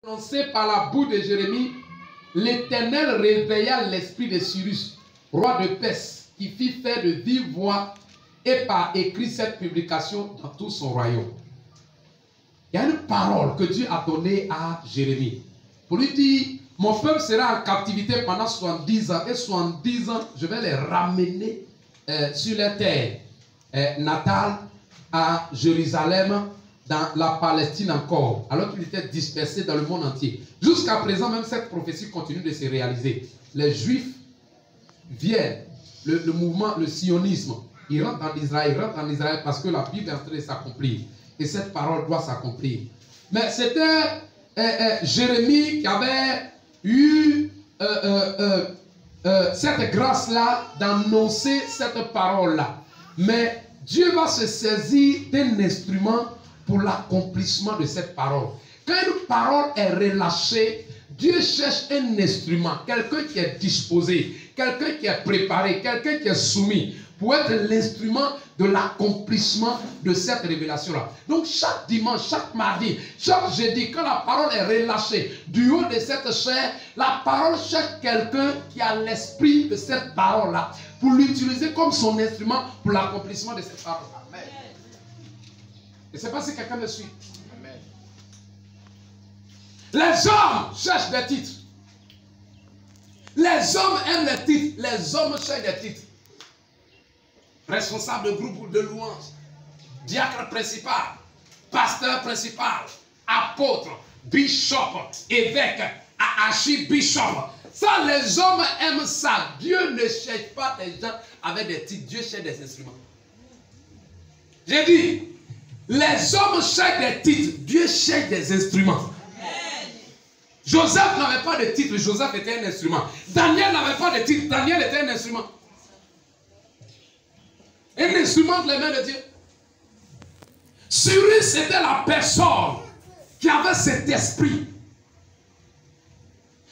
Annoncé par la bouche de Jérémie, l'Éternel réveilla l'esprit de Cyrus, roi de Perse, qui fit faire de vive voix et par écrit cette publication dans tout son royaume. Il y a une parole que Dieu a donnée à Jérémie. Pour lui dire, mon peuple sera en captivité pendant 70 ans. Et 70 ans, je vais les ramener sur la terre natale à Jérusalem, dans la Palestine encore, alors qu'il était dispersé dans le monde entier. Jusqu'à présent, même cette prophétie continue de se réaliser. Les Juifs viennent, le mouvement, le sionisme, ils rentrent en Israël parce que la Bible est en train de s'accomplir. Et cette parole doit s'accomplir. Mais c'était Jérémie qui avait eu cette grâce-là d'annoncer cette parole-là. Mais Dieu va se saisir d'un instrument pour l'accomplissement de cette parole. Quand une parole est relâchée, Dieu cherche un instrument, quelqu'un qui est disposé, quelqu'un qui est préparé, quelqu'un qui est soumis, pour être l'instrument de l'accomplissement de cette révélation-là. Donc chaque dimanche, chaque mardi, chaque jeudi, quand la parole est relâchée du haut de cette chair, la parole cherche quelqu'un qui a l'esprit de cette parole-là, pour l'utiliser comme son instrument pour l'accomplissement de cette parole-là. Amen. Je ne sais pas si quelqu'un me suit. Amen. Les hommes cherchent des titres. Les hommes aiment les titres. Les hommes cherchent des titres. Responsable de groupe de louanges, diacre principal, pasteur principal, apôtre, bishop, évêque, archibishop. Ça, les hommes aiment ça. Dieu ne cherche pas des gens avec des titres. Dieu cherche des instruments. J'ai dit, les hommes cherchent des titres. Dieu cherche des instruments. Joseph n'avait pas de titre. Joseph était un instrument. Daniel n'avait pas de titre. Daniel était un instrument. Un instrument de les mains de Dieu. Cyrus était la personne qui avait cet esprit.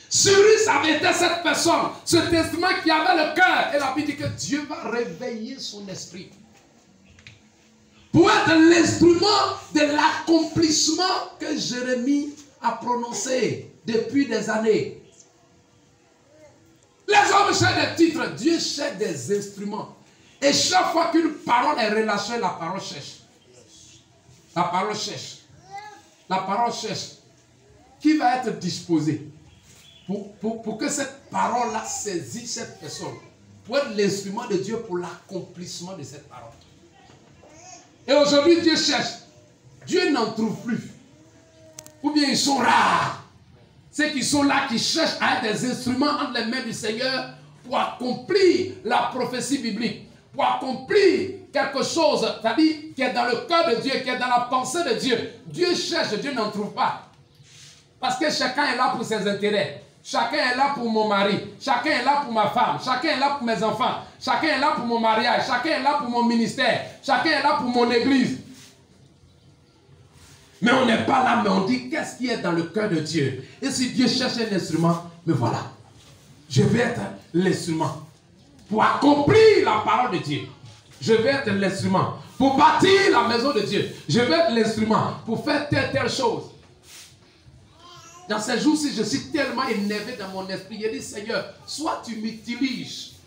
Cyrus avait été cette personne, cet instrument qui avait le cœur. Et la Bible dit que Dieu va réveiller son esprit pour être l'instrument de l'accomplissement que Jérémie a prononcé depuis des années. Les hommes cherchent des titres, Dieu cherche des instruments. Et chaque fois qu'une parole est relâchée, la parole cherche. La parole cherche. La parole cherche. Qui va être disposé pour que cette parole-là saisisse cette personne, pour être l'instrument de Dieu pour l'accomplissement de cette parole. Et aujourd'hui, Dieu cherche. Dieu n'en trouve plus. Ou bien ils sont rares. Ceux qui sont là, qui cherchent à être des instruments entre les mains du Seigneur pour accomplir la prophétie biblique. Pour accomplir quelque chose, c'est-à-dire qui est dans le cœur de Dieu, qui est dans la pensée de Dieu. Dieu cherche, Dieu n'en trouve pas. Parce que chacun est là pour ses intérêts. Chacun est là pour mon mari. Chacun est là pour ma femme. Chacun est là pour mes enfants. Chacun est là pour mon mariage. Chacun est là pour mon ministère. Chacun est là pour mon église. Mais on n'est pas là, mais on dit qu'est-ce qui est dans le cœur de Dieu. Et si Dieu cherche un instrument, mais voilà, je vais être l'instrument pour accomplir la parole de Dieu. Je vais être l'instrument pour bâtir la maison de Dieu. Je vais être l'instrument pour faire telle chose. Dans ces jours-ci, je suis tellement énervé dans mon esprit. Je dis, Seigneur, soit tu m'utilises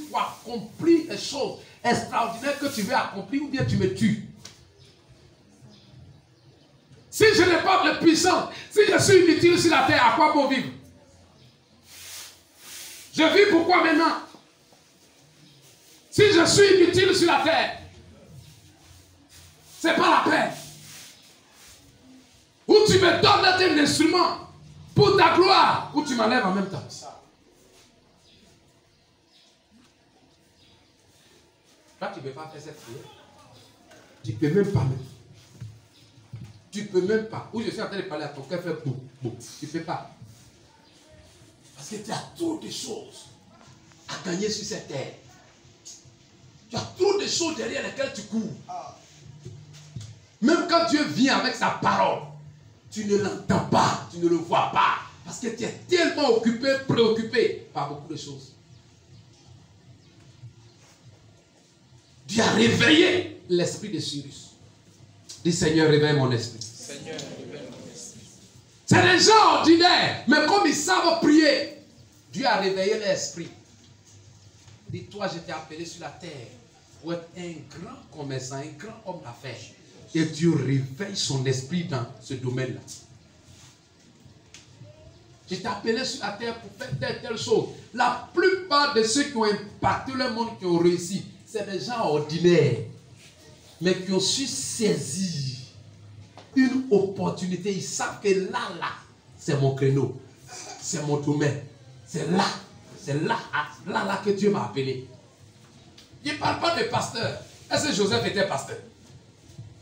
pour accomplir les choses extraordinaires que tu veux accomplir, ou bien tu me tues. Si je n'ai pas de puissance, si je suis inutile sur la terre, à quoi bon vivre? Je vis pourquoi maintenant? Si je suis inutile sur la terre, c'est pas la peine. Ou tu me donnes un instrument pour ta gloire, ou tu m'enlèves en même temps. Toi, tu ne peux pas faire cette prière. Tu ne peux même pas. Tu ne peux même pas. Ou je suis en train de parler à ton cœur, faire boum, boum. Tu ne peux pas. Parce que tu as trop de choses à gagner sur cette terre. Tu as trop de choses derrière lesquelles tu cours. Même quand Dieu vient avec sa parole, tu ne l'entends pas, tu ne le vois pas. Parce que tu es tellement occupé, préoccupé par beaucoup de choses. Dieu a réveillé l'esprit de Cyrus. Dis Seigneur, réveille mon esprit. Seigneur, réveille mon esprit. C'est des gens ordinaires, mais comme ils savent prier, Dieu a réveillé l'esprit. Dis-toi, je t'ai appelé sur la terre pour être un grand commerçant, un grand homme d'affaires. Et Dieu réveille son esprit dans ce domaine-là. Je t'ai appelé sur la terre pour faire telle chose. La plupart de ceux qui ont impacté le monde, qui ont réussi, c'est des gens ordinaires, mais qui ont su saisir une opportunité. Ils savent que là, c'est mon créneau, c'est mon domaine, c'est là que Dieu m'a appelé. Il ne parle pas de pasteur. Est-ce que Joseph était pasteur?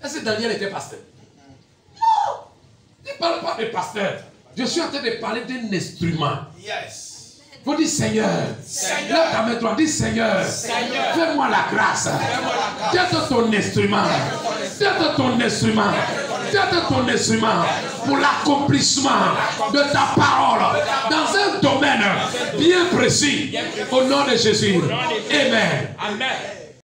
Est-ce que Daniel était pasteur? Non! Il ne parle pas de pasteur. Je suis en train de parler d'un instrument. Yes. Vous dites Seigneur. Là, ta main droite, dis Seigneur. Fais-moi la grâce. D'être ton instrument. D'être ton instrument. D'être ton instrument pour l'accomplissement de ta parole dans un domaine bien précis. Au nom de Jésus. Amen. Amen.